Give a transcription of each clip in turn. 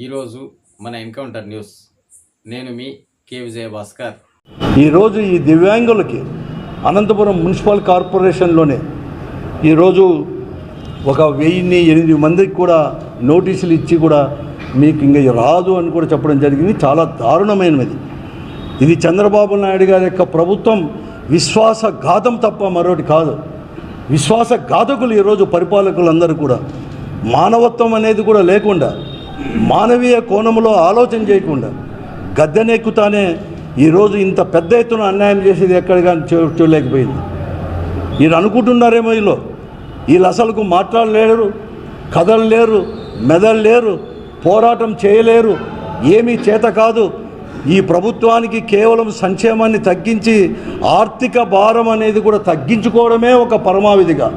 ఈరోజు మన encounter news. నేను మీ కే విజయభాస్కర్. ఈరోజు ఈ దివ్యాంగులకి అనంతపురం మున్సిపల్ కార్పొరేషన్లోనే ఈరోజు ఒక 1008 మందికి కూడా నోటీసులు ఇచ్చి కూడా మీకు ఇంకా రాదు అని కూడా చెప్పడం జరిగింది. చాలా దారుణమైనది. ఇది చంద్రబాబు నాయుడు గారి యొక్క ప్రభుత్వం విశ్వాసఘాతం తప్ప మరొకటి కాదు. విశ్వాసఘాతకులు ఈరోజు పరిపాలకులందరూ కూడా మానవత్వం అనేది కూడా లేకుండా, మానవీయ కోణంలో ఆలోచన చేయకుండా గద్దెనెక్కుతానే ఈరోజు ఇంత పెద్ద ఎత్తున అన్యాయం చేసేది ఎక్కడ కానీ చూడలేకపోయింది. వీళ్ళు అనుకుంటున్నారేమో వీళ్ళు అసలుకు మాట్లాడలేరు, కదలలేరు, మెదలలేరు, పోరాటం చేయలేరు, ఏమీ చేత కాదు. ఈ ప్రభుత్వానికి కేవలం సంక్షేమాన్ని తగ్గించి ఆర్థిక భారం అనేది కూడా తగ్గించుకోవడమే ఒక పరమావధిగా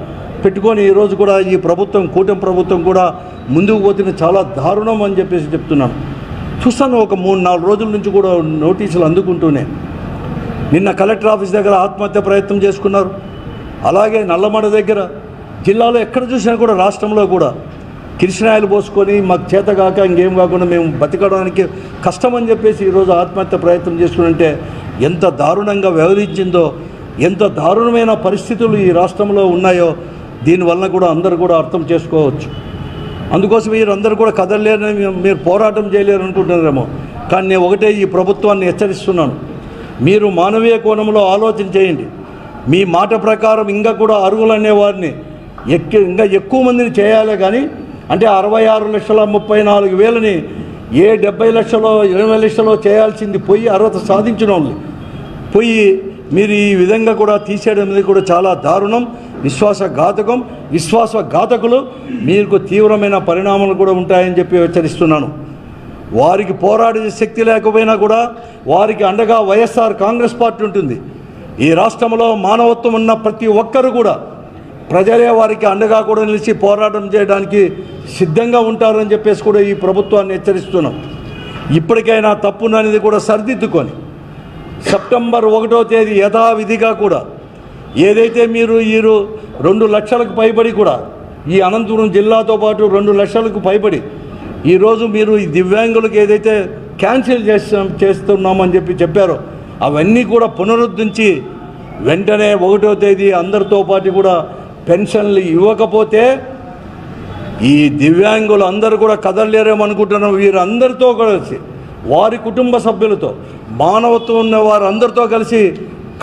పెట్టుకొని ఈరోజు కూడా ఈ ప్రభుత్వం, కూటమి ప్రభుత్వం కూడా ముందుకు పోతున్న చాలా దారుణం అని చెప్పేసి చెప్తున్నాను. చూస్తాను ఒక 3-4 రోజుల నుంచి కూడా నోటీసులు అందుకుంటూనే. నిన్న కలెక్టర్ ఆఫీస్ దగ్గర ఆత్మహత్య ప్రయత్నం చేసుకున్నారు. అలాగే నల్లమడ దగ్గర, జిల్లాలో ఎక్కడ చూసినా కూడా, రాష్ట్రంలో కూడా కిరసనాయిలు పోసుకొని మాకు చేత కాక ఇంకేం కాకుండా మేము బతకడానికి కష్టమని చెప్పేసి ఈరోజు ఆత్మహత్య ప్రయత్నం చేసుకుంటే ఎంత దారుణంగా వ్యవహరించిందో, ఎంత దారుణమైన పరిస్థితులు ఈ రాష్ట్రంలో ఉన్నాయో దీనివల్ల కూడా అందరూ కూడా అర్థం చేసుకోవచ్చు. అందుకోసం మీరు అందరూ కూడా కదలలేరని, మీరు పోరాటం చేయలేరు అనుకుంటున్నారేమో. కానీ నేను ఒకటే ఈ ప్రభుత్వాన్ని హెచ్చరిస్తున్నాను, మీరు మానవీయ కోణంలో ఆలోచన చేయండి. మీ మాట ప్రకారం ఇంకా కూడా అర్హులు అనేవారిని ఇంకా ఎక్కువ మందిని చేయాలి. కానీ అంటే 66,34,000ని 70 లక్షలో 20 లక్షలో చేయాల్సింది పోయి అర్హత సాధించిన వాళ్ళు పోయి మీరు ఈ విధంగా కూడా తీసేయడం అనేది కూడా చాలా దారుణం, విశ్వాసఘాతకులు. మీకు తీవ్రమైన పరిణామాలు కూడా ఉంటాయని చెప్పి హెచ్చరిస్తున్నాను. వారికి పోరాడే శక్తి లేకపోయినా కూడా వారికి అండగా వైఎస్ఆర్ కాంగ్రెస్ పార్టీ ఉంటుంది. ఈ రాష్ట్రంలో మానవత్వం ఉన్న ప్రతి ఒక్కరు కూడా ప్రజలే వారికి అండగా కూడా నిలిచి పోరాటం చేయడానికి సిద్ధంగా ఉంటారని చెప్పేసి కూడా ఈ ప్రభుత్వాన్ని హెచ్చరిస్తున్నాం. ఇప్పటికైనా తప్పుననేది కూడా సరిదిద్దుకొని సెప్టెంబర్ 1వ తేదీ యథావిధిగా కూడా ఏదైతే మీరు 2 లక్షలకు పైబడి కూడా ఈ అనంతపురం జిల్లాతో పాటు 2 లక్షలకు పైబడి ఈరోజు మీరు ఈ దివ్యాంగులకు ఏదైతే క్యాన్సిల్ చేస్తున్నామని చెప్పారో అవన్నీ కూడా పునరుద్ధరించి వెంటనే 1వ తేదీ అందరితో పాటు కూడా పెన్షన్లు ఇవ్వకపోతే ఈ దివ్యాంగులు అందరూ కూడా కదలలేరేమనుకుంటున్నాం. వీరందరితో కలిసి, వారి కుటుంబ సభ్యులతో, మానవత్వం ఉన్న వారందరితో కలిసి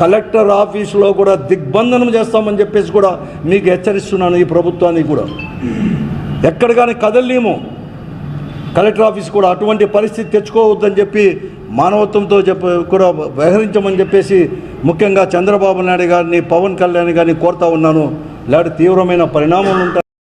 కలెక్టర్ ఆఫీసులో కూడా దిగ్బంధనం చేస్తామని చెప్పేసి కూడా మీకు హెచ్చరిస్తున్నాను. ఈ ప్రభుత్వానికి కూడా ఎక్కడ కానీ కదలలేము. కలెక్టర్ ఆఫీస్ కూడా అటువంటి పరిస్థితి తెచ్చుకోవద్దని చెప్పి మానవత్వంతో కూడా వ్యవహరించమని చెప్పేసి ముఖ్యంగా చంద్రబాబు నాయుడు గారిని, పవన్ కళ్యాణ్ గారిని కోరుతా ఉన్నాను. ఇలాంటి తీవ్రమైన పరిణామాలు ఉంటాయి.